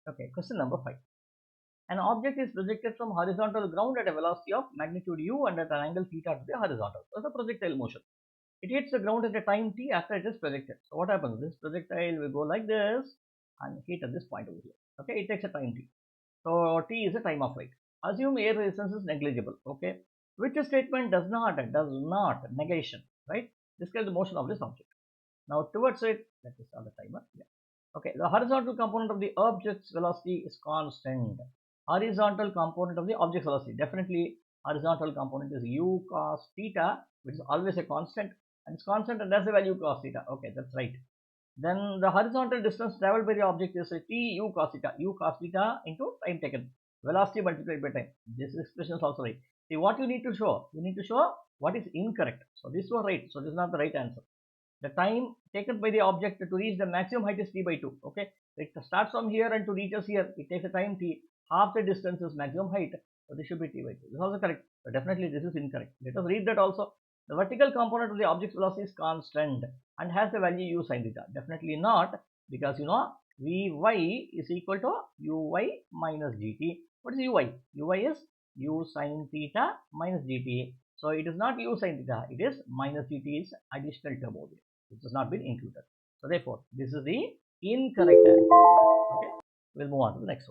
Okay, question number 5. An object is projected from horizontal ground at a velocity of magnitude u and at an angle theta to the horizontal. So, the projectile motion. It hits the ground at a time t after it is projected. So, what happens? This projectile will go like this and hit at this point over here. Okay, it takes a time t. So, t is a time of flight. Assume air resistance is negligible. Okay, which statement does not negation, right? Describe the motion of this object. Now, towards it, let me start the timer. Yeah. Okay, the horizontal component of the object's velocity is constant. Horizontal component of the object's velocity, definitely horizontal component is u cos theta, which is always a constant, and it's constant and that's the value cos theta. Okay, that's right. Then the horizontal distance traveled by the object is t u cos theta into time taken, velocity multiplied by time. This expression is also right. See, what you need to show? You need to show what is incorrect. So this was right. So this is not the right answer. The time taken by the object to reach the maximum height is t by 2. Okay, it starts from here and to reach us here, it takes a time t. Half the distance is maximum height, so this should be t by 2. This is also correct, but definitely this is incorrect. Let us read that also. The vertical component of the object's velocity is constant and has the value u sin theta. Definitely not, because you know Vy is equal to uy minus gt. What is uy? Uy is u sin theta minus gt. So it is not u sin theta, it is minus gt is additional term over here, which has not been included. So therefore, this is the incorrect answer. Okay, we'll move on to the next one.